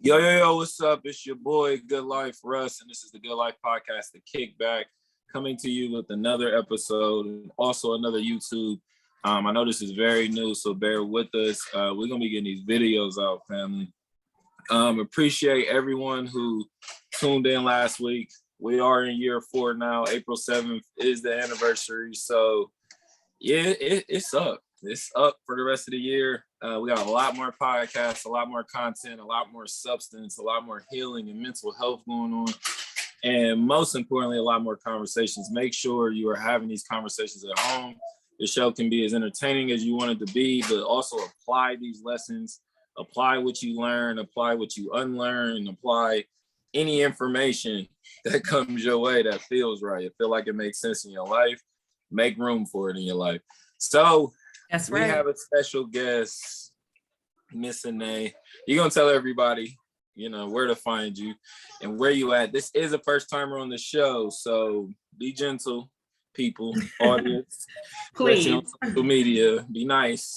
Yo, what's up? It's your boy, Good Life Russ, and this is the Good Life Podcast, The Kickback, coming to you with another episode and also another YouTube. I know this is very new, so bear with us. We're going to be getting these videos out, family. Appreciate everyone who tuned in last week. We are in year 4 now. April 7th is the anniversary, so yeah, it's up. It's up for the rest of the year. We got a lot more podcasts, a lot more content, a lot more substance, a lot more healing and mental health going on. And most importantly, a lot more conversations. Make sure you are having these conversations at home. The show can be as entertaining as you want it to be, but also apply these lessons, apply what you learn, apply what you unlearn, and apply any information that comes your way that feels right. You feel like it makes sense in your life, make room for it in your life. So that's right. We have a special guest, Miss Anae. You're going to tell everybody, where to find you and where you at. This is a first timer on the show, so be gentle, people, audience. Please. On social media, be nice.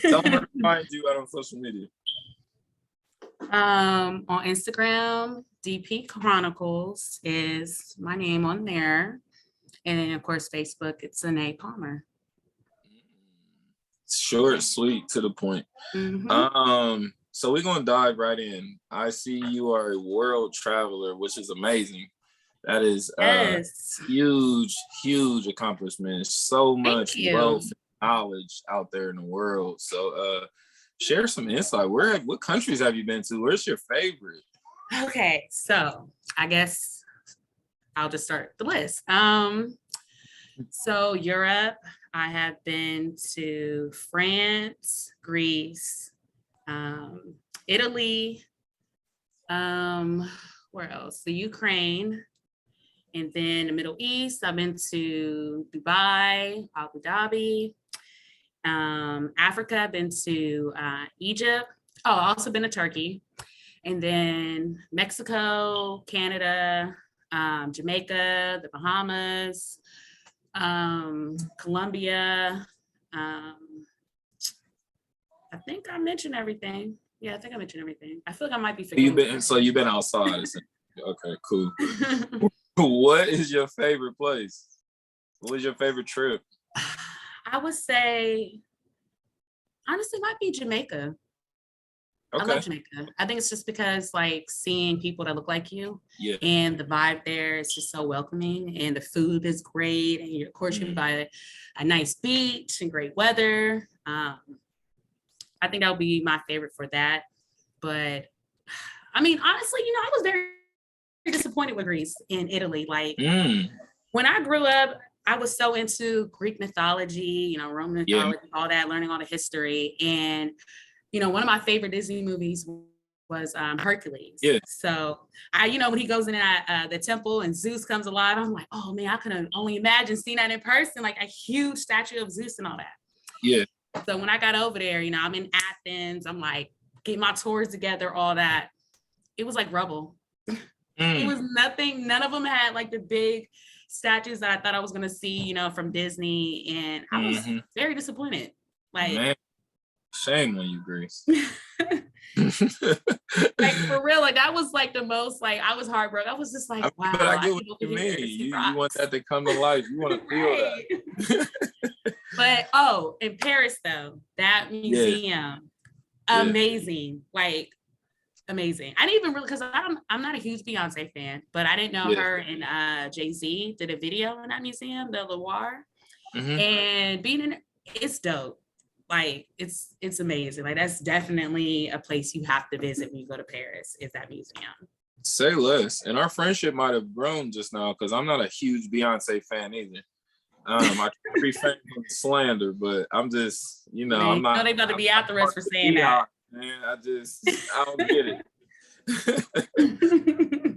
Tell them where to find you out on social media. On Instagram, DP Chronicles is my name on there. And then, of course, Facebook, it's Anae Palmer. Short, sweet, to the point. Mm-hmm. So we're going to dive right in. I see you are a world traveler, which is amazing. That is huge accomplishment. So much wealth and knowledge out there in the world. So share some insight. What countries have you been to? Where's your favorite? Okay, so I guess I'll just start the list. So Europe, I have been to France, Greece, Italy, where else? The Ukraine, and then the Middle East. I've been to Dubai, Abu Dhabi, Africa. I've been to Egypt. Oh, I've also been to Turkey, and then Mexico, Canada, Jamaica, the Bahamas, Colombia. I think I mentioned everything. Yeah, I think I mentioned everything. I feel like I might be forgetting. You've been outside. Okay, cool. What is your favorite place? What was your favorite trip? I would say, honestly, it might be Jamaica. Okay. I love Jamaica. I think it's just because seeing people that look like you, and the vibe there is just so welcoming, and the food is great, and of course you're by a nice beach and great weather. I think that would be my favorite for that. But I mean, honestly, I was very disappointed with Greece and Italy. When I grew up, I was so into Greek mythology, Roman mythology, all that, learning all the history. And one of my favorite Disney movies was Hercules. Yeah. So when he goes in the temple and Zeus comes alive, I'm like, oh man, I could only imagine seeing that in person, like a huge statue of Zeus and all that. Yeah. So when I got over there, I'm in Athens, I'm like getting my tours together, all that. It was like rubble. It was nothing. None of them had the big statues that I thought I was going to see, from Disney. And I was very disappointed. Man. Shame on you, Grace. For real, that was the most I was heartbroken. I was just wow. But I get what you mean. You want that to come to life. You want to feel that. But in Paris though, that museum, amazing. Amazing. I didn't even really, because I'm not a huge Beyonce fan, but I didn't know her and Jay-Z did a video in that museum, the Loire, and being in it's dope. It's amazing. That's definitely a place you have to visit when you go to Paris, is that museum. Say less. And our friendship might have grown just now because I'm not a huge Beyonce fan either. I can't refrain from slander, but I'm just, I'm not. They about to be after us for saying that. Man, I don't get it.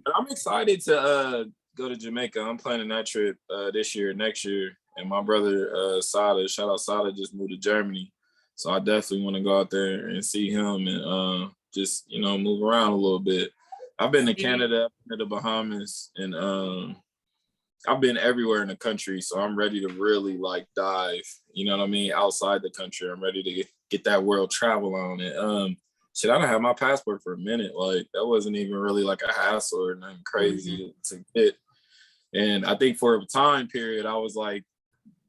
But I'm excited to go to Jamaica. I'm planning that trip this year, next year. And my brother, Sada, shout out Sada, just moved to Germany. So I definitely want to go out there and see him and just, move around a little bit. I've been to Canada, I've been to the Bahamas, and I've been everywhere in the country, so I'm ready to really like dive, you know what I mean, outside the country. I'm ready to get that world travel on it. Shit, I don't have my passport for a minute. Like that wasn't even really like a hassle or nothing crazy to get. And I think for a time period, I was like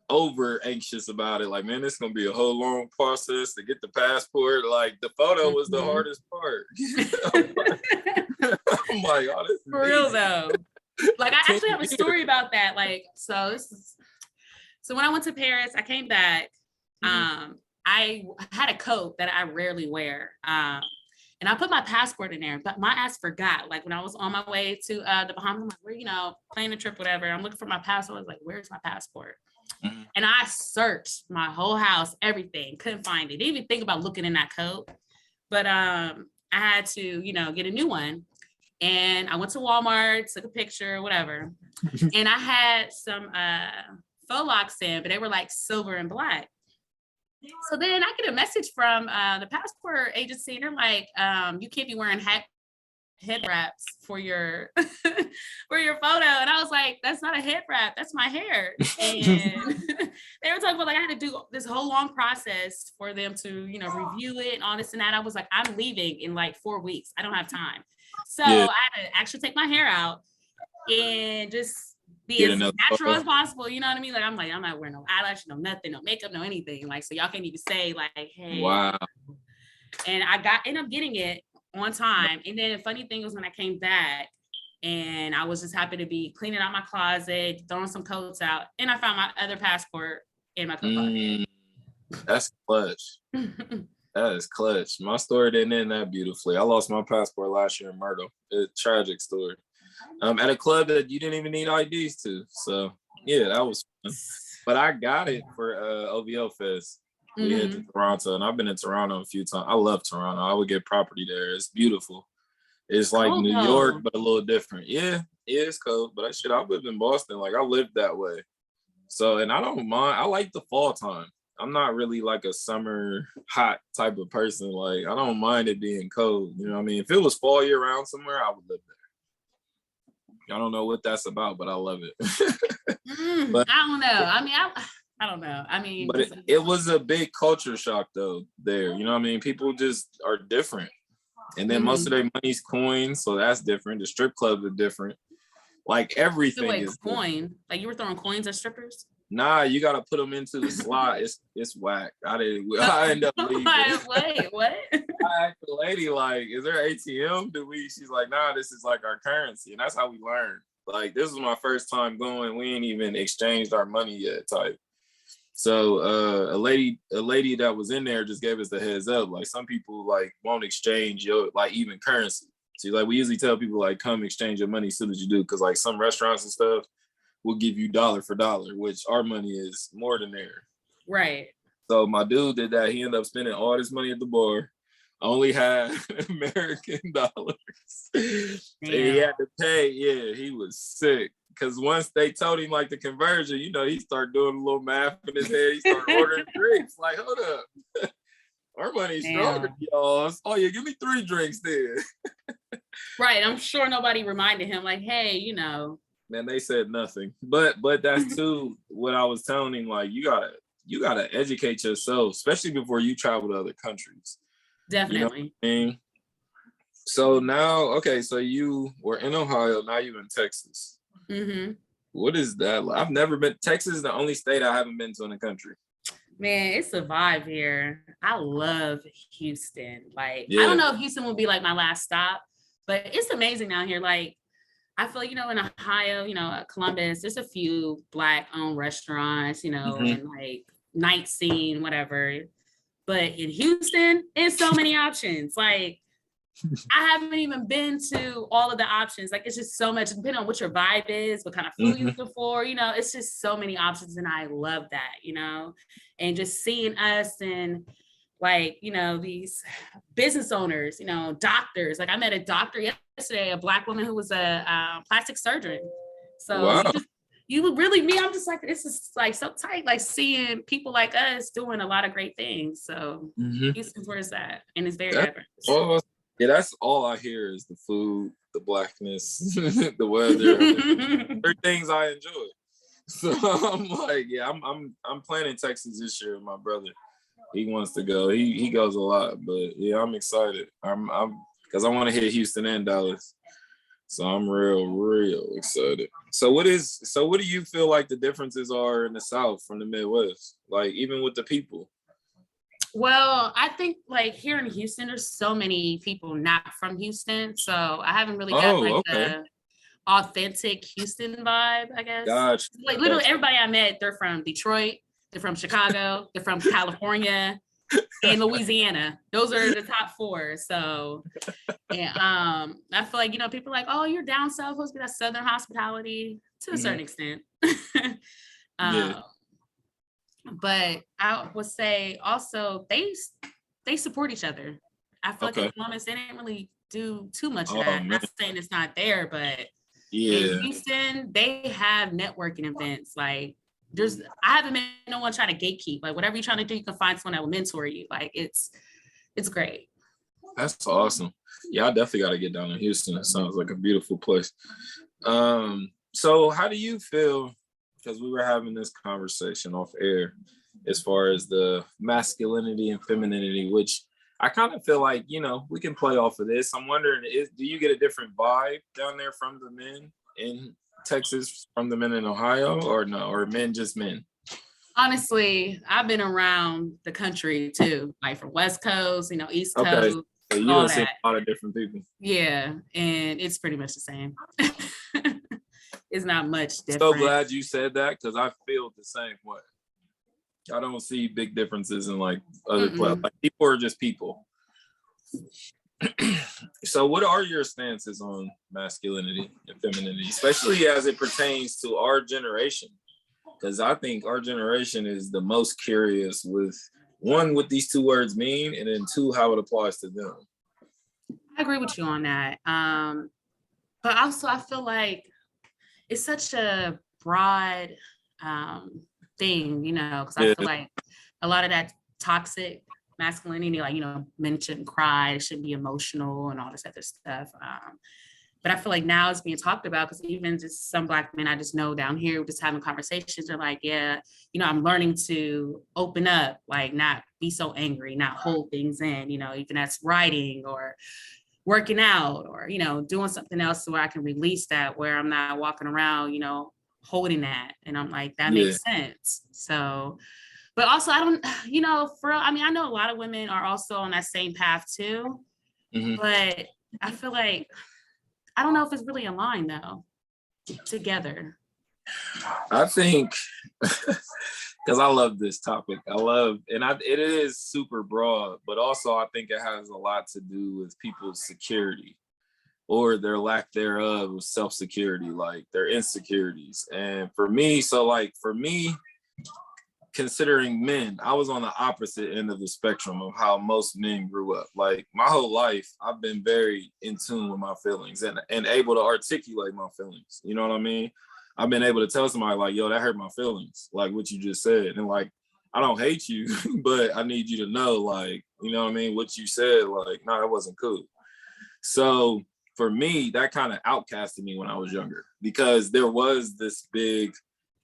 over anxious about it. Like, man, this is gonna be a whole long process to get the passport. Like the photo was the hardest part. I'm like, oh, this is for real easy. Though. Like I actually have a story about that. Like, so when I went to Paris, I came back. I had a coat that I rarely wear. And I put my passport in there, but my ass forgot. Like when I was on my way to the Bahamas, I'm like, we're, planning a trip, whatever. I'm looking for my passport. I was like, where's my passport? And I searched my whole house, everything, couldn't find it. Didn't even think about looking in that coat. But I had to, get a new one. And I went to Walmart, took a picture, whatever. And I had some faux locks in, but they were like silver and black. So then I get a message from the passport agency, and they're like, you can't be wearing head wraps for your for your photo. And I was like, that's not a head wrap, that's my hair. And they were talking about like I had to do this whole long process for them to, review it and all this and that. I was like, I'm leaving in like 4 weeks. I don't have time. So I had to actually take my hair out and just be as natural as possible. You know what I mean? Like I'm not wearing no eyelash, no nothing, no makeup, no anything. Like, so y'all can't even say like, hey. Wow. And I ended up getting it on time. And then the funny thing was when I came back and I was just happy to be cleaning out my closet, throwing some coats out, and I found my other passport in my coat pocket. That's clutch. That is clutch. My story didn't end that beautifully. I lost my passport last year in Myrtle. It's a tragic story. At a club that you didn't even need IDs to. So yeah, that was fun. But I got it for OVO Fest. We head to Toronto, and I've been in Toronto a few times. I love Toronto. I would get property there. It's beautiful. It's like New York, but a little different. Yeah, it's cold. But I've lived in Boston. Like I lived that way. So, and I don't mind. I like the fall time. I'm not really like a summer hot type of person. Like I don't mind it being cold. You know what I mean? If it was fall year round somewhere, I would live there. I don't know what that's about, but I love it. But I don't know. I don't know. But it was a big culture shock though there. You know what I mean? People just are different. And then most of their money's coins, so that's different. The strip clubs are different. Like everything is coin. Different. Like you were throwing coins at strippers? Nah, you gotta put them into the slot. It's whack. I end up leaving. Wait, what? I asked the lady, like, is there ATM? She's like, nah, this is like our currency. And that's how we learned. Like, this was my first time going. We ain't even exchanged our money yet type. So a lady that was in there just gave us the heads up. Like some people like won't exchange your like even currency. See, like we usually tell people like come exchange your money as soon as you do, because like some restaurants and stuff will give you dollar for dollar, which our money is more than there. Right. So my dude did that. He ended up spending all his money at the bar. I only had American dollars. And he had to pay. Yeah, he was sick. Because once they told him like the conversion, he started doing a little math in his head. He started ordering drinks. Like, hold up. Our money's stronger, y'all. Oh yeah, give me 3 drinks then. Right. I'm sure nobody reminded him, like, hey, Man, they said nothing. But that's too what I was telling him, like, you gotta educate yourself, especially before you travel to other countries. Definitely. You know what I mean? So now, okay, so you were in Ohio, now you're in Texas. Mm-hmm. What is that like? I've never been. Texas is the only state I haven't been to in the country. Man, it's a vibe here. I love Houston. Like, I don't know if Houston will be like my last stop, but it's amazing out here. Like, I feel, in Ohio, Columbus, there's a few Black-owned restaurants, and like night scene, whatever. But in Houston, it's so many options. Like, I haven't even been to all of the options. Like, it's just so much, depending on what your vibe is, what kind of food you're looking for, it's just so many options. And I love that, and just seeing us and like, these business owners, doctors. Like I met a doctor yesterday, a Black woman who was a plastic surgeon. So wow. you would really me. I'm just like, this is like so tight, like seeing people like us doing a lot of great things. So Houston's where it's at, and it's very diverse. Awesome. Yeah, that's all I hear is the food, the blackness, the weather. They're things I enjoy. So I'm like, yeah, I'm planning Texas this year with my brother. He wants to go. He goes a lot, but yeah, I'm excited. I'm because I want to hit Houston and Dallas. So I'm real excited. So what do you feel like the differences are in the South from the Midwest? Like even with the people? Well, I think like here in Houston, there's so many people not from Houston. So I haven't really got like Okay. the authentic Houston vibe, I guess. Gotcha. Like literally everybody I met, they're from Detroit, they're from Chicago, they're from California and Louisiana. Those are the top four. So and I feel like, people are like, oh, you're down south, supposed to be that Southern hospitality to a certain extent. Yeah. But I would say also they support each other. I feel like in Columbus, they didn't really do too much of that. Not saying it's not there, but in Houston, they have networking events. Like I haven't met no one trying to gatekeep. Like whatever you're trying to do, you can find someone that will mentor you. Like it's great. That's awesome. Yeah, I definitely got to get down to Houston. It sounds like a beautiful place. So how do you feel, because we were having this conversation off air as far as the masculinity and femininity, which I kind of feel like, we can play off of this. I'm wondering, do you get a different vibe down there from the men in Texas, from the men in Ohio, or no, or men just men? Honestly, I've been around the country too, like from West Coast, East Coast. So you don't see a lot of different people. Yeah, and it's pretty much the same. It's not much different. So glad you said that, because I feel the same way. I don't see big differences in like other places. Like people are just people. So what are your stances on masculinity and femininity, especially as it pertains to our generation? Because I think our generation is the most curious with, one, what these two words mean, and then two, how it applies to them. I agree with you on that. But also I feel like it's such a broad thing, because I feel like a lot of that toxic masculinity, like, men shouldn't cry, it shouldn't be emotional and all this other stuff. But I feel like now it's being talked about, because even just some Black men I just know down here just having conversations, they're like, yeah, I'm learning to open up, like not be so angry, not hold things in, even that's writing or working out or, doing something else where I can release that, where I'm not walking around, holding that. And I'm like, that makes sense. So, but also I don't, I know a lot of women are also on that same path too, but I feel like, I don't know if it's really aligned though, together. I think, because I love this topic. It is super broad, but also I think it has a lot to do with people's security or their lack thereof of self-security, like their insecurities. And for me, considering men, I was on the opposite end of the spectrum of how most men grew up. Like my whole life, I've been very in tune with my feelings and able to articulate my feelings. You know what I mean? I've been able to tell somebody like, yo, that hurt my feelings, like what you just said. And like, I don't hate you, but I need you to know, like, you know what I mean? What you said, like, no, that wasn't cool. So for me, that kind of outcasted me when I was younger, because there was this big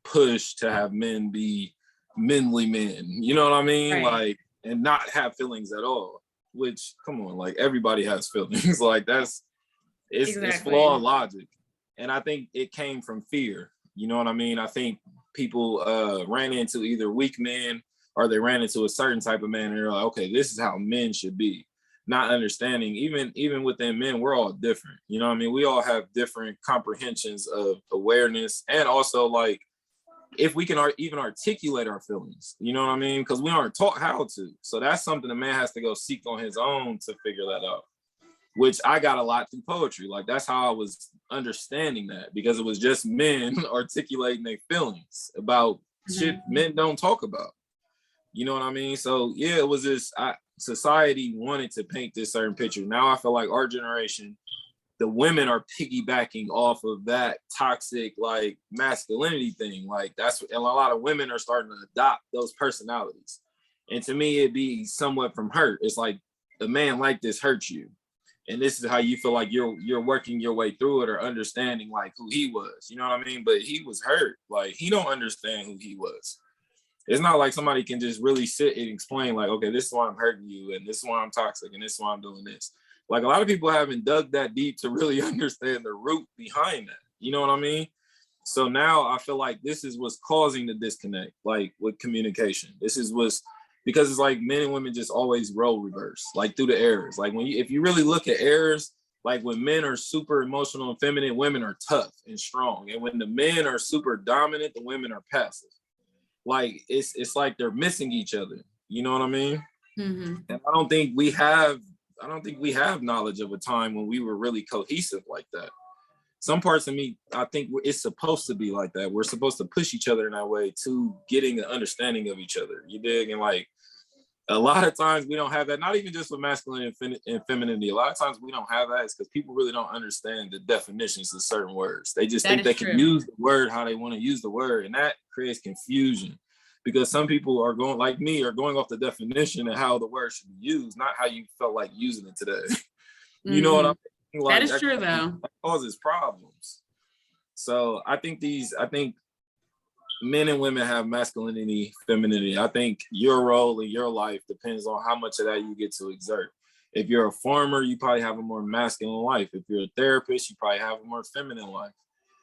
push to have men be manly men, you know what I mean? Right. Like, and not have feelings at all, which, come on, like everybody has feelings. Like it's flawed logic. And I think it came from fear. You know what I mean? I think people ran into either weak men or they ran into a certain type of man and they're like, okay, this is how men should be. Not understanding, even within men, we're all different. You know what I mean? We all have different comprehensions of awareness, and also like if we can even articulate our feelings, you know what I mean? Because we aren't taught how to. So that's something a man has to go seek on his own to figure that out, which I got a lot through poetry. Like that's how I was understanding that, because it was just men articulating their feelings about shit men don't talk about. You know what I mean? So yeah, it was this, society wanted to paint this certain picture. Now I feel like our generation, the women are piggybacking off of that toxic like masculinity thing. Like that's, and a lot of women are starting to adopt those personalities. And to me, it'd be somewhat from hurt. It's like a man like this hurts you. And this is how you feel like you're working your way through it or understanding like who he was. You know what I mean? But he was hurt. Like he don't understand who he was. It's not like somebody can just really sit and explain like, okay, this is why I'm hurting you, and this is why I'm toxic, and this is why I'm doing this. Like a lot of people haven't dug that deep to really understand the root behind that. You know what I mean? So now I feel like this is what's causing the disconnect, like with communication. This is what's, because it's like men and women just always role reverse, like through the errors. Like if you really look at errors, like when men are super emotional and feminine, women are tough and strong. And when the men are super dominant, the women are passive. Like it's like they're missing each other. You know what I mean? Mm-hmm. And I don't think we have knowledge of a time when we were really cohesive like that. Some parts of me, I think it's supposed to be like that. We're supposed to push each other in that way to getting an understanding of each other. You dig? And like a lot of times we don't have that, not even just with masculine and femininity. A lot of times we don't have that because people really don't understand the definitions of certain words. They just think they can use the word how they want to use the word. And that creates confusion because some people are going, like me, are going off the definition of how the word should be used, not how you felt like using it today. You know what I mean? Like, that is true though. That causes problems. So I think men and women have masculinity, femininity. I think your role in your life depends on how much of that you get to exert. If you're a farmer, you probably have a more masculine life. If you're a therapist, you probably have a more feminine life.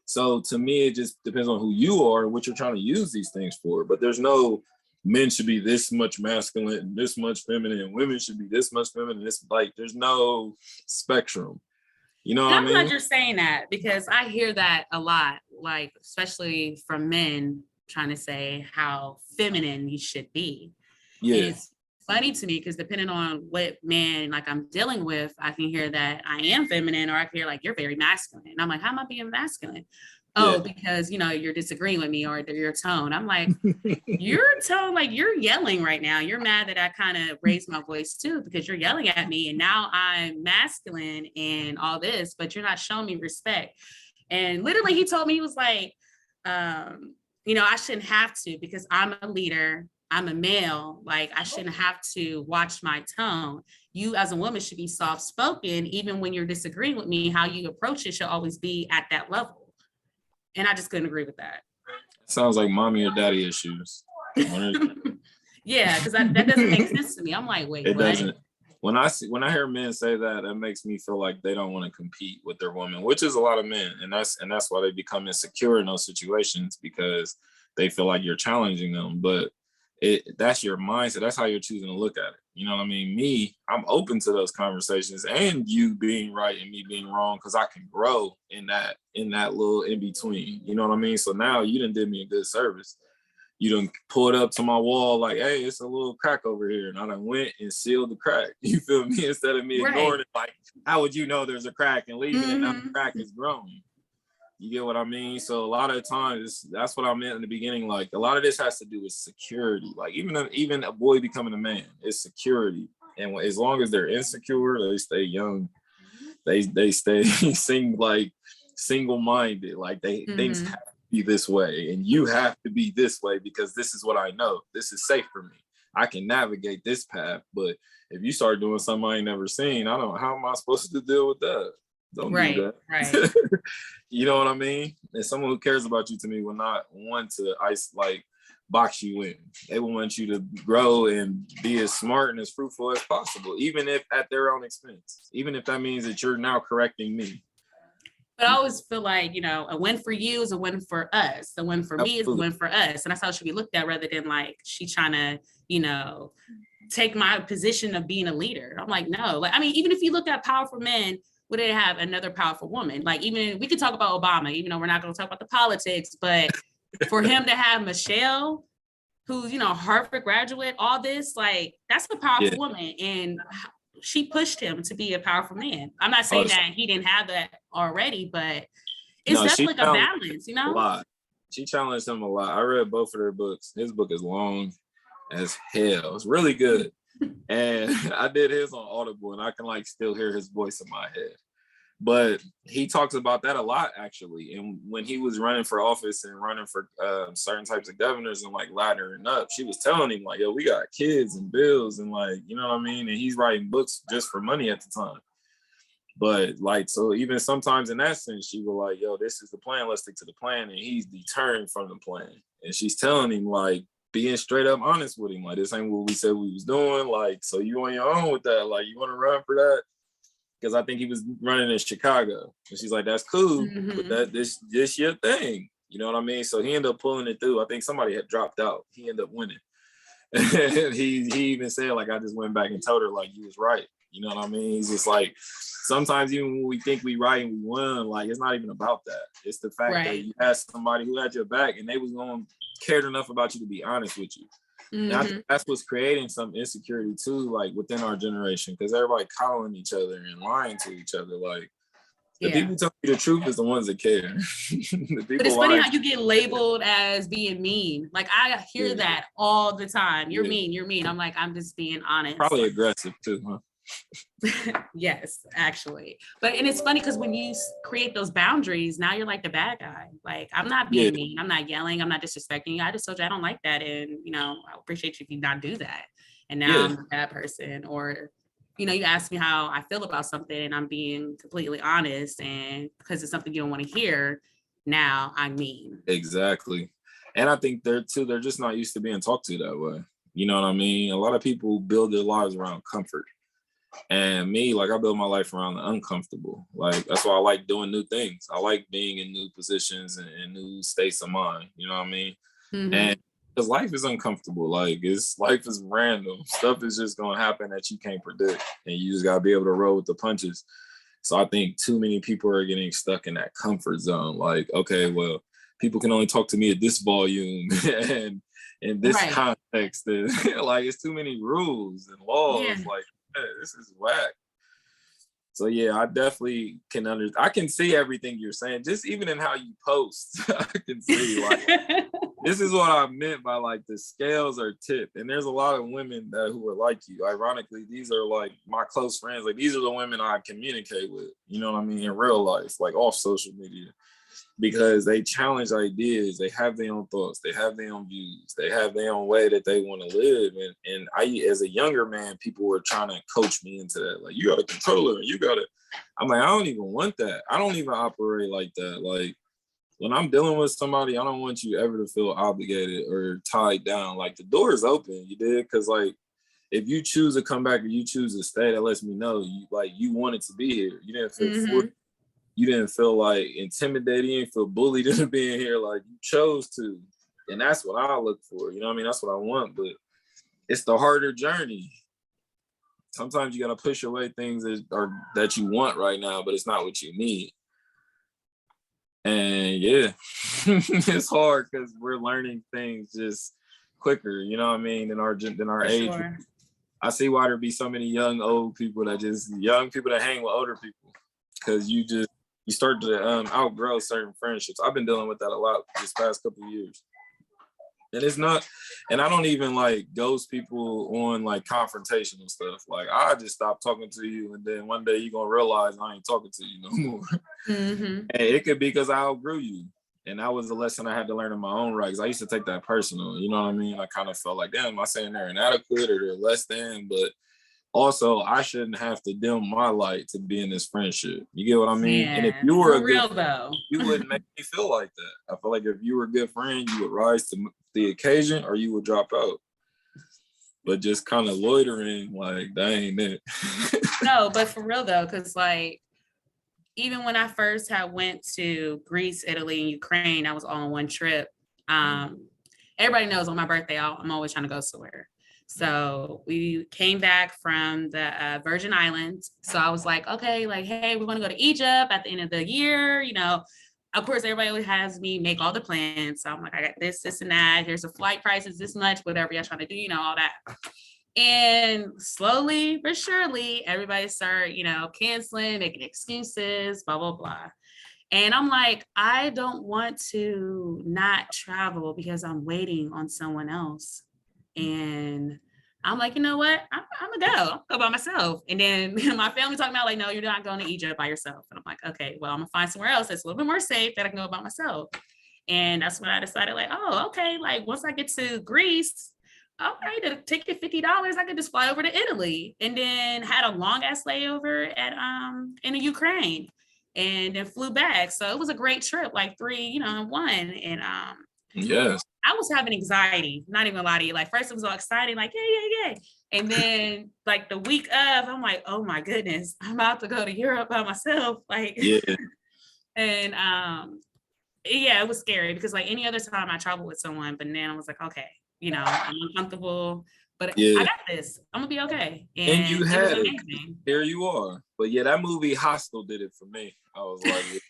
So to me, it just depends on who you are and what you're trying to use these things for. But there's no men should be this much masculine, this much feminine, women should be this much feminine. This, like, there's no spectrum. You know what I mean? I'm glad you're saying that because I hear that a lot, like especially from men trying to say how feminine you should be. Yeah. And it's funny to me because depending on what man like I'm dealing with, I can hear that I am feminine or I can hear like you're very masculine. And I'm like, how am I being masculine? Oh, because you're disagreeing with me or your tone. I'm like, your tone, like you're yelling right now. You're mad that I kind of raised my voice too because you're yelling at me and now I'm masculine and all this, but you're not showing me respect. And literally he told me, he was like, I shouldn't have to because I'm a leader. I'm a male. Like I shouldn't have to watch my tone. You as a woman should be soft-spoken. Even when you're disagreeing with me, how you approach it should always be at that level. And I just couldn't agree with that. Sounds like mommy or daddy issues. Yeah, because that doesn't make sense to me. I'm like, wait, it what? Doesn't. When I hear men say that, it makes me feel like they don't want to compete with their woman, which is a lot of men, and that's why they become insecure in those situations because they feel like you're challenging them. But that's your mindset. That's how you're choosing to look at it. You know what I mean? Me, I'm open to those conversations and you being right and me being wrong because I can grow in that little in between. You know what I mean? So now you done did me a good service. You done pulled up to my wall like, hey, it's a little crack over here. And I done went and sealed the crack. You feel me? Instead of me ignoring it, like, how would you know there's a crack and leaving it now the crack is growing? You get what I mean? So a lot of the times, that's what I meant in the beginning. Like a lot of this has to do with security. Like even a boy becoming a man is security. And as long as they're insecure, they stay young. They stay single-minded. Like things have to be this way, and you have to be this way because this is what I know. This is safe for me. I can navigate this path. But if you start doing something I ain't never seen, how am I supposed to deal with that? Don't do that. Right. You know what I mean? And someone who cares about you to me will not want to box you in. They will want you to grow and be as smart and as fruitful as possible, even if at their own expense, even if that means that you're now correcting me. But I always feel like, a win for you is a win for us. The win for me is a win for us. And that's how it should be looked at rather than like she trying to, take my position of being a leader. I'm like, no. Like, I mean, even if you look at powerful men, would they have another powerful woman? Like, even we could talk about Obama, even though we're not going to talk about the politics, but for him to have Michelle, who's, Harvard graduate, all this, like, that's a powerful woman. And she pushed him to be a powerful man. I'm not saying that he didn't have that already, but it's definitely a balance, A lot. She challenged him a lot. I read both of their books. His book is long as hell. It's really good. And I did his on Audible, and I can still hear his voice in my head. But he talks about that a lot, actually. And when he was running for office and running for certain types of governors and laddering up, she was telling him yo, we got kids and bills and you know what I mean? And he's writing books just for money at the time. But like, so even sometimes in that sense, she was like, yo, this is the plan, let's stick to the plan. And he's deterring from the plan. And she's telling him, like, being straight up honest with him, like, this ain't what we said we was doing. Like, so you on your own with that. Like, you want to run for that? Because I think he was running in Chicago. And she's like, that's cool, but this your thing. You know what I mean? So he ended up pulling it through. I think somebody had dropped out. He ended up winning. And he even said, like, I just went back and told her, like, you was right. You know what I mean? He's just like, sometimes even when we think we right and we won, like, it's not even about that. It's the fact that you had somebody who had your back and they was going to care enough about you to be honest with you. And I think that's what's creating some insecurity too, like within our generation, because everybody calling each other and lying to each other. Like, the people telling you the truth is the ones that care. But it's funny how you get labeled as being mean. Like, I hear that all the time. You're mean, you're mean. I'm like, I'm just being honest. Probably aggressive too, huh? Yes, actually. And it's funny because when you create those boundaries, now you're like the bad guy. Like, I'm not being mean, I'm not yelling, I'm not disrespecting you. I just told you I don't like that, and I appreciate you if you not do that. And now I'm a bad person. Or you ask me how I feel about something and I'm being completely honest, and because it's something you don't want to hear, now I'm mean. Exactly. And I think they're just not used to being talked to that way. You know what I mean? A lot of people build their lives around comfort. And me, like, I build my life around the uncomfortable. Like, that's why I like doing new things. I like being in new positions and new states of mind. You know what I mean? And because life is uncomfortable. Like, life is random. Stuff is just gonna happen that you can't predict, and you just gotta be able to roll with the punches. So I think too many people are getting stuck in that comfort zone. Like, okay, well, people can only talk to me at this volume and in this context. And, like, it's too many rules and laws. Like, this is whack. So yeah, I definitely I can see everything you're saying, just even in how you post. I can see, like, this is what I meant by, like, the scales are tipped. And there's a lot of women who are like you. Ironically, these are like my close friends. Like, these are the women I communicate with, you know what I mean, in real life, like off social media. Because they challenge ideas, they have their own thoughts, they have their own views, they have their own way that they want to live. And I, as a younger man, people were trying to coach me into that. Like, you got to control her, I'm like, I don't even want that. I don't even operate like that. Like, when I'm dealing with somebody, I don't want you ever to feel obligated or tied down. Like, the door is open, you did? Because, like, if you choose to come back or you choose to stay, that lets me know you wanted to be here. You didn't feel forced. You didn't feel like intimidated. You didn't feel bullied into being here. Like, you chose to. And that's what I look for. You know what I mean? That's what I want. But it's the harder journey. Sometimes you got to push away things that you want right now, but it's not what you need. And yeah, it's hard because we're learning things just quicker, you know what I mean, than our age. Sure. I see why there be so many young people that hang with older people, because you start to outgrow certain friendships. I've been dealing with that a lot this past couple of years. And it's not, and I don't even like ghost people on like confrontational stuff. Like, I just stop talking to you, and then one day you're gonna realize I ain't talking to you no more. And it could be because I outgrew you. And that was a lesson I had to learn in my own right, because I used to take that personal, you know what I mean? I kind of felt like, damn, am I saying they're inadequate or they're less than? But also, I shouldn't have to dim my light to be in this friendship. You get what I mean? Yeah. And if you were you wouldn't make me feel like that. I feel like if you were a good friend, you would rise to the occasion or you would drop out. But just kind of loitering, like, that ain't it. No, but for real though, because like, even when I first went to Greece, Italy, and Ukraine, I was all on one trip. Everybody knows on my birthday, I'm always trying to go somewhere. So we came back from the Virgin Islands. So I was like, okay, like, hey, we're going to go to Egypt at the end of the year. Of course, everybody always has me make all the plans. So I'm like, I got this, and that. Here's the flight prices, this much, whatever you're trying to do, all that. And slowly but surely, everybody started, canceling, making excuses, blah, blah, blah. And I'm like, I don't want to not travel because I'm waiting on someone else. And I'm like, you know what? I'm gonna go. I'll go by myself. And then my family talking about like, no, you're not going to Egypt by yourself. And I'm like, okay, well, I'm gonna find somewhere else that's a little bit more safe that I can go by myself. And that's when I decided like, oh, okay. Like, once I get to Greece, all right, the ticket $50, I could just fly over to Italy, and then had a long ass layover at in the Ukraine, and then flew back. So it was a great trip, like 3, in one. And Yes. I was having anxiety, not even gonna lie to you. Like, first it was all exciting, like, yay. And then like the week of, I'm like, oh my goodness, I'm about to go to Europe by myself. Like, yeah. And yeah, it was scary because like any other time I traveled with someone, but then I was like, okay, I'm uncomfortable, but I got this. I'm gonna be okay. And you had it. Amazing. Here you are. But yeah, that movie Hostel did it for me. I was like,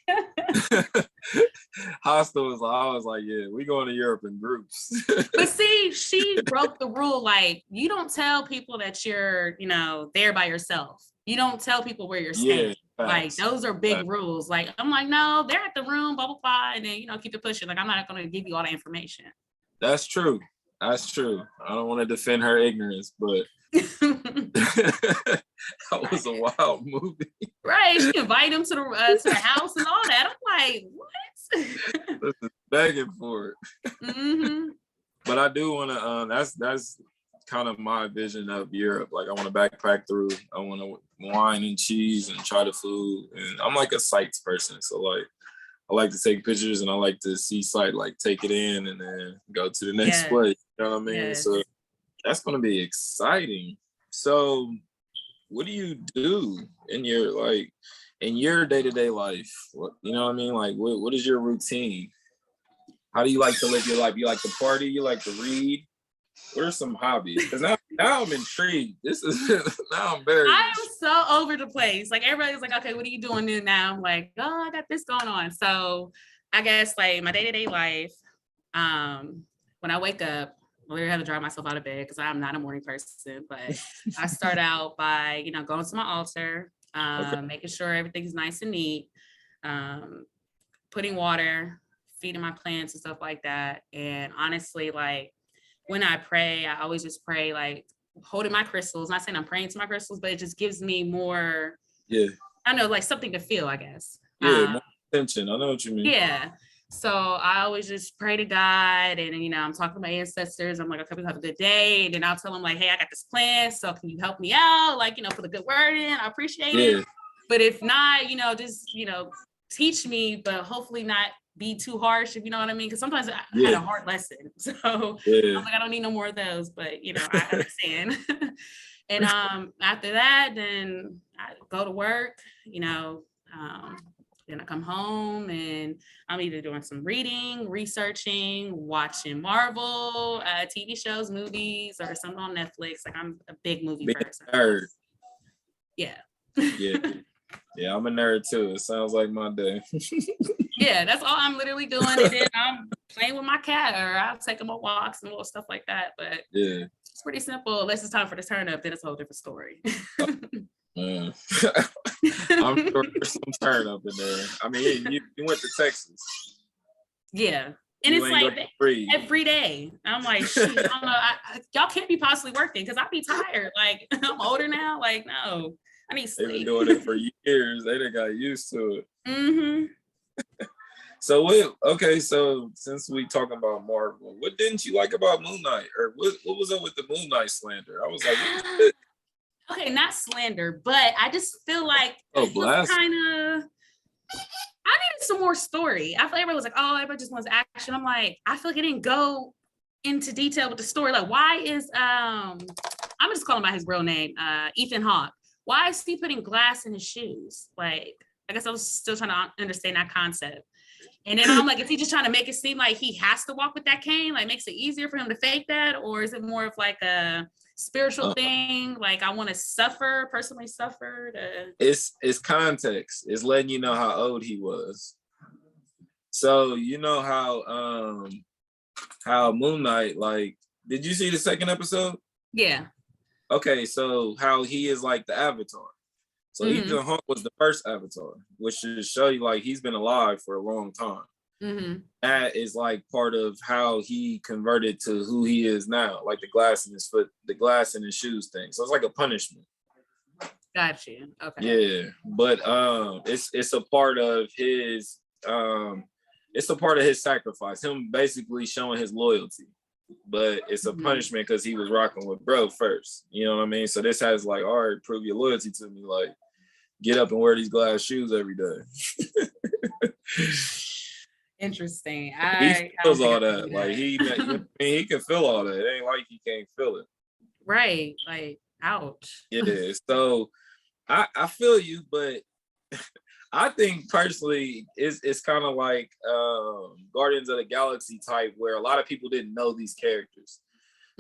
Hostel was like, I was like, yeah, we going to Europe in groups. But see, she broke the rule. Like, you don't tell people that you're, there by yourself. You don't tell people where you're staying. Yeah, like, those are big rules. Like, I'm like, no, they're at the room, blah, blah, blah. And then, keep it pushing. Like, I'm not going to give you all the information. That's true. That's true. I don't want to defend her ignorance, but that was a wild movie. Right. She invited him to the house and all that. I'm like, what? This is begging for it. Mm-hmm. But I do want to, that's kind of my vision of Europe. Like, I want to backpack through. I want to wine and cheese and try the food. And I'm like a sights person. So like, I like to take pictures and I like to see sight, like take it in and then go to the next place. You know what I mean? Yes. So that's going to be exciting. So what do you do in your day-to-day life? What, you know what I mean? Like, what is your routine? How do you like to live your life? You like to party? You like to read? What are some hobbies? Because now I'm intrigued. This is now I'm very. I am so over the place. Like, everybody's like, okay, what are you doing new now? I'm like, oh, I got this going on. So I guess like my day-to-day life, when I wake up, I literally have to drive myself out of bed because I'm not a morning person. But I start out by, going to my altar, making sure everything's nice and neat, putting water, feeding my plants and stuff like that. And honestly, like, when I pray, I always just pray, like, holding my crystals. Not saying I'm praying to my crystals, but it just gives me more, I don't know, like something to feel, I guess. Yeah, more attention. I know what you mean. Yeah. So I always just pray to God, and I'm talking to my ancestors. I'm like, okay, we have a good day. And then I'll tell them like, hey, I got this plan. So can you help me out? Like, put a good word in. I appreciate it. But if not, just, teach me, but hopefully not be too harsh, if you know what I mean. Because sometimes I had a hard lesson. So I'm like, I don't need no more of those, but I understand. And after that, then I go to work, then I come home and I'm either doing some reading, researching, watching Marvel, TV shows, movies, or something on Netflix. Like, I'm a big movie person. Nerd. Yeah. Yeah, I'm a nerd too. It sounds like my day. Yeah, that's all I'm literally doing. And then I'm playing with my cat, or I'll take him on walks and little stuff like that. But it's pretty simple. Unless it's time for the turn up, then it's a whole different story. I'm sure there's some turn up in there. I mean, you went to Texas. Yeah. And it's like every day. I'm like, shit, I don't know. Y'all can't be possibly working because I'll be tired. Like, I'm older now. Like, no, I need sleep. They've been doing it for years. They done got used to it. Mm-hmm. So since we talking about Marvel, what didn't you like about Moon Knight? Or what was up with the Moon Knight slander? I was like, okay, not slander, but I just feel like it was kind of, I needed some more story. I feel like everybody was like, oh, everybody just wants action. I'm like, I feel like it didn't go into detail with the story. Like, why is, I'm just calling by his real name, Ethan Hawke. Why is he putting glass in his shoes? Like, I guess I was still trying to understand that concept. And then I'm like, is he just trying to make it seem like he has to walk with that cane? Like, makes it easier for him to fake that? Or is it more of like a spiritual thing? Like, I want to personally suffer. It's context. It's letting you know how old he was. So you know how Moon Knight, like, did you see the second episode? Yeah. Okay, so how he is like the Avatar. So Ethan Hawke was the first Avatar, which should show you like he's been alive for a long time. Mm-hmm. That is like part of how he converted to who he is now, like the glass in his foot, the glass in his shoes thing. So it's like a punishment. Got you. Okay. Yeah, but it's a part of his sacrifice. Him basically showing his loyalty. but it's a punishment because he was rocking with bro first. You know what I mean? So this has like, all right, prove your loyalty to me. Like, get up and wear these glass shoes every day. Interesting. He feels all that. Like he can feel all that. It ain't like he can't feel it. Right. Like, ouch. Yeah. So I feel you, but I think personally it's kind of like Guardians of the Galaxy type where a lot of people didn't know these characters.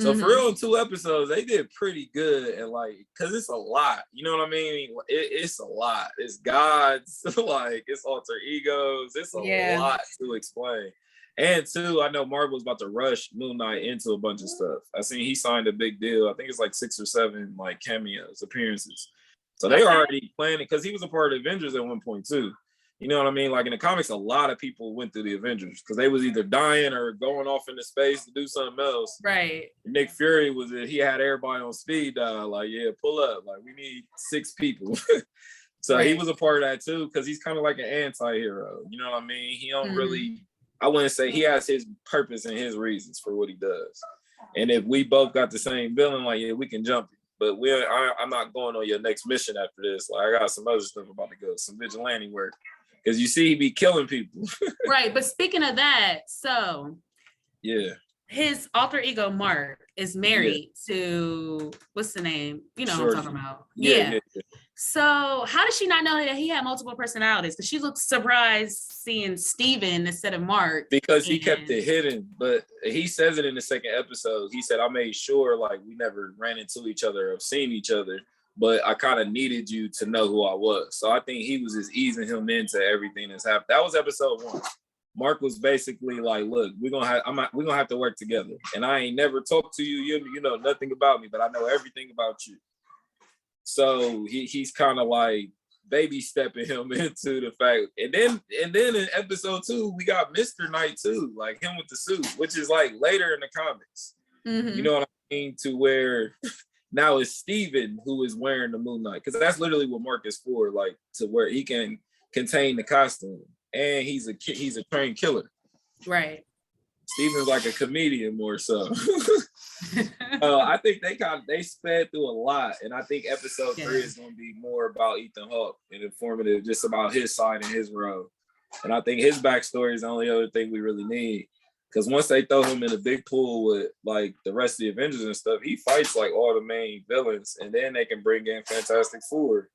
So for real, in 2 episodes, they did pretty good, and like, cause it's a lot, you know what I mean? It's a lot. It's gods, like it's alter egos. It's a lot to explain. And 2, I know Marvel's about to rush Moon Knight into a bunch of stuff. I seen he signed a big deal. I think it's like 6 or 7 like cameos, appearances. So they already planning, because he was a part of Avengers at one point too. You know what I mean? Like in the comics, a lot of people went through the Avengers because they was either dying or going off into space to do something else. Right. Nick Fury he had everybody on speed dial. Like, yeah, pull up. Like, we need 6 people. So he was a part of that too, because he's kind of like an anti-hero. You know what I mean? He don't really, I wouldn't say, he has his purpose and his reasons for what he does. And if we both got the same villain, like, yeah, we can jump it. But I'm not going on your next mission after this. Like, I got some other stuff about to go, some vigilante work. Because you see, he be killing people. Right. But speaking of that, so yeah, his alter ego Mark is married to, what's the name? You know what I'm talking about. Yeah. So how did she not know that he had multiple personalities? Because she looked surprised seeing Steven instead of Mark. Because he kept it hidden. But he says it in the 2nd episode. He said, I made sure like we never ran into each other or seen each other. But I kind of needed you to know who I was. So I think he was just easing him into everything that's happened. That was episode 1. Mark was basically like, look, we're gonna have to work together. And I ain't never talked to you. You know nothing about me, but I know everything about you. So he's kind of like baby stepping him into the fact. And then in episode 2, we got Mr. Knight too, like him with the suit, which is like later in the comics. You know what I mean? To where now it's Steven who is wearing the Moon Knight, because that's literally what Mark is for, like to where he can contain the costume, and he's a trained killer. Right. Steven's like a comedian more so. I think they sped through a lot, and I think episode 3 is going to be more about Ethan Hawke and informative, just about his side and his role. And I think his backstory is the only other thing we really need. Because once they throw him in a big pool with like the rest of the Avengers and stuff, he fights like all the main villains, and then they can bring in Fantastic Four,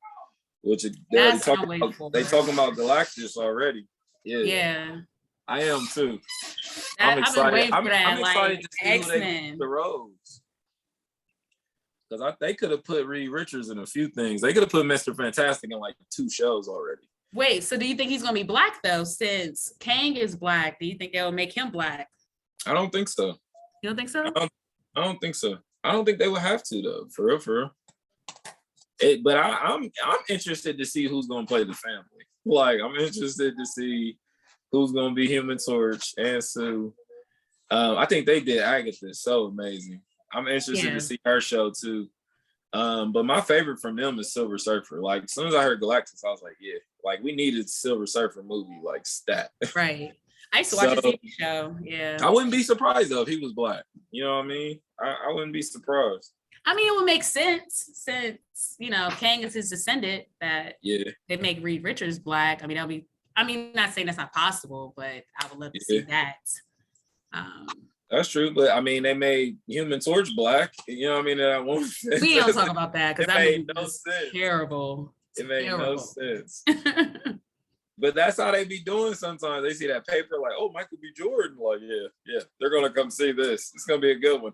which they talking about Galactus already. Yeah. I am too. I'm excited. I'm excited to see who they the roles. Because they could have put Reed Richards in a few things. They could have put Mr. Fantastic in like 2 shows already. Wait, so do you think he's gonna be black though? Since Kang is black, do you think they'll make him black? I don't think so. You don't think so? I don't think so. I don't think they would have to though. For real. But I'm interested to see who's gonna play the family. Like, I'm interested to see who's gonna be Human Torch and Sue. I think they did Agatha so amazing. I'm interested to see her show too. But my favorite from them is Silver Surfer. Like, as soon as I heard Galactus, I was like, yeah, like we needed Silver Surfer movie, like stat. Right. I used to watch a TV show. Yeah. I wouldn't be surprised though if he was black. You know what I mean? I wouldn't be surprised. I mean, it would make sense since, Kang is his descendant that they make Reed Richards black. I mean, not saying that's not possible, but I would love to see that. That's true, but I mean, they made Human Torch black. You know what I mean? That won't. We don't talk about that because that made no sense. Terrible. It made no sense. But that's how they be doing sometimes. They see that paper like, oh, Michael B. Jordan. Like, yeah, they're gonna come see this. It's gonna be a good one.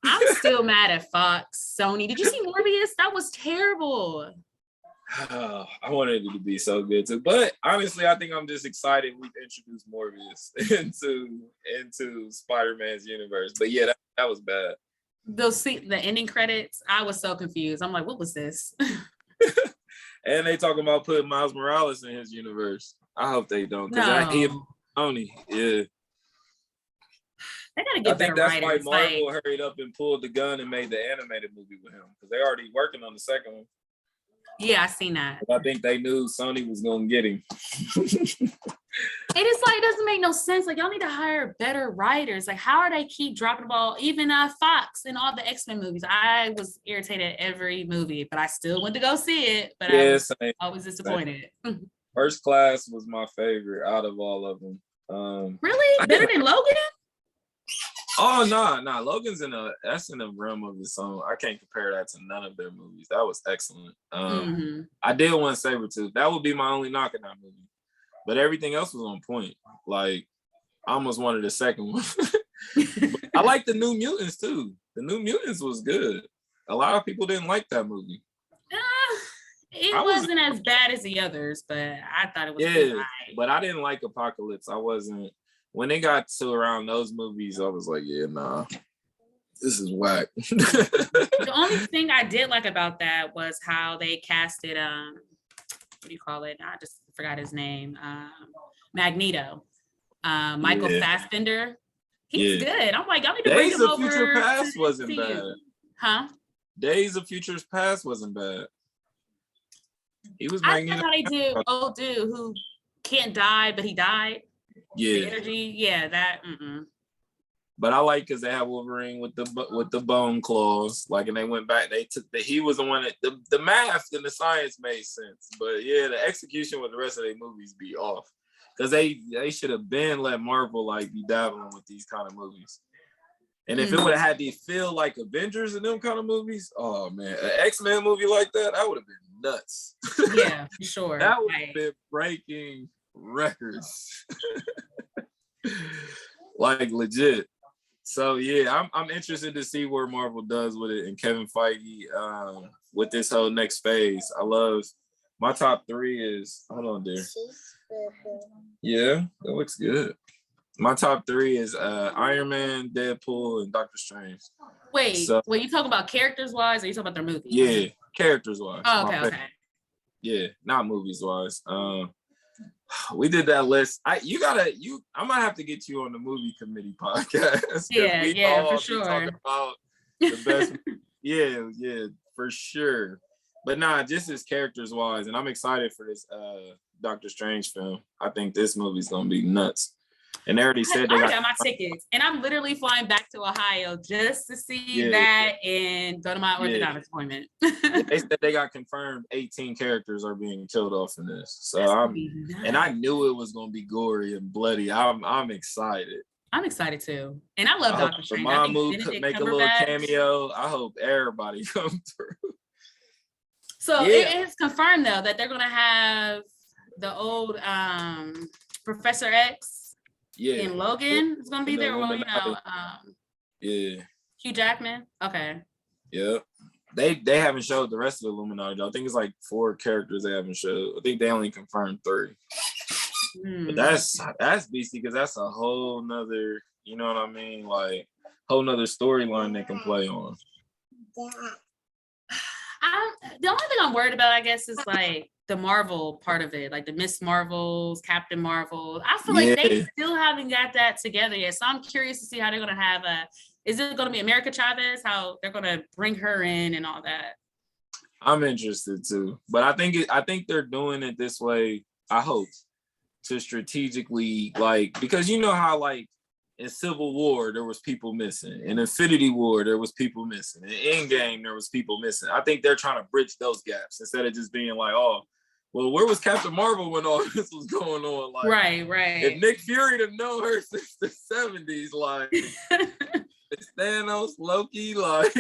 I'm still mad at Fox, Sony. Did you see Morbius? That was terrible. Oh, I wanted it to be so good too, but honestly, I think I'm just excited we've introduced Morbius into Spider-Man's universe. But yeah, that was bad. The ending credits, I was so confused. I'm like, what was this? And they talking about putting Miles Morales in his universe. I hope they don't, because he Tony. Yeah, they gotta get better writers. I think that's why Marvel hurried up and pulled the gun and made the animated movie with him, because they're already working on the second one. Yeah, I seen that. I think they knew Sony was gonna get him. It is like, it doesn't make no sense. Like, y'all need to hire better writers. Like, how are they keep dropping the ball? Even Fox in all the X-Men movies. I was irritated every movie, but I still went to go see it. But I was always disappointed. First Class was my favorite out of all of them. Really? Better than Logan? Oh no, Logan's that's in the realm of its own. I can't compare that to none of their movies. That was excellent. I did want Sabretooth. That would be my only knock in that movie. But everything else was on point. Like, I almost wanted a second one. I like the New Mutants too. The New Mutants was good. A lot of people didn't like that movie. It wasn't as bad as the others, but I thought it was good. But I didn't like Apocalypse. I wasn't. When they got to around those movies, I was like, yeah, nah, this is whack. The only thing I did like about that was how they casted, what do you call it? I just forgot his name. Magneto. Michael Fassbender. He's good. I'm like, y'all need to bring him over. Days of Future Past wasn't bad. Huh? Days of Future Past wasn't bad. He was Magneto. I thought they did old dude who can't die, but he died. Yeah. The energy, yeah, that. But I like because they had Wolverine with the bone claws, like, and they went back. They took he was the one that the math and the science made sense, but yeah, the execution with the rest of their movies be off because they should have been let Marvel like be dabbling with these kind of movies. And if it would have had to feel like Avengers and them kind of movies, oh man, an X-Men movie like that would have been nuts. Yeah, for sure. That would have been breaking records. Like legit. So yeah, I'm interested to see where Marvel does with it and Kevin Feige with this whole next phase. I love my top 3 is hold on there. Yeah, that looks good. My top 3 is Iron Man, Deadpool, and Doctor Strange. Wait, you talking about characters wise, or you talking about their movies? Yeah, characters wise. Oh, okay. Yeah, not movies wise. We did that list. I'm gonna have to get you on the movie committee podcast. Yeah, for sure. Talking about the best. yeah, for sure. But nah, just as characters wise, and I'm excited for this Doctor Strange film. I think this movie's gonna be nuts. And they already said I got my tickets, and I'm literally flying back to Ohio just to see that and go to my orthodontist appointment. They said they got confirmed 18 characters are being killed off in this. So and I knew it was gonna be gory and bloody. I'm excited. I'm excited too, and I love Doctor Strange. Mamamoo could make a little cameo. I hope everybody comes through. So it is confirmed though that they're gonna have the old Professor X. And Logan is gonna be there. Well, Hugh Jackman. Okay. Yeah. They haven't showed the rest of the Illuminati though. I think it's like 4 characters they haven't showed. I think they only confirmed 3. But that's beastly because that's a whole nother, you know what I mean? Like whole nother storyline they can play on. The only thing I'm worried about, I guess, is like the Marvel part of it, like the Miss Marvels, Captain Marvel. I feel like they still haven't got that together yet. So I'm curious to see how they're gonna have is it gonna be America Chavez? How they're gonna bring her in and all that? I'm interested too, but I think they're doing it this way. I hope to strategically because you know how like in Civil War there was people missing, in Infinity War there was people missing, in Endgame there was people missing. I think they're trying to bridge those gaps instead of just being like, oh, well, where was Captain Marvel when all this was going on? Like, right. If Nick Fury didn't know her since the 70s, like Thanos, Loki, like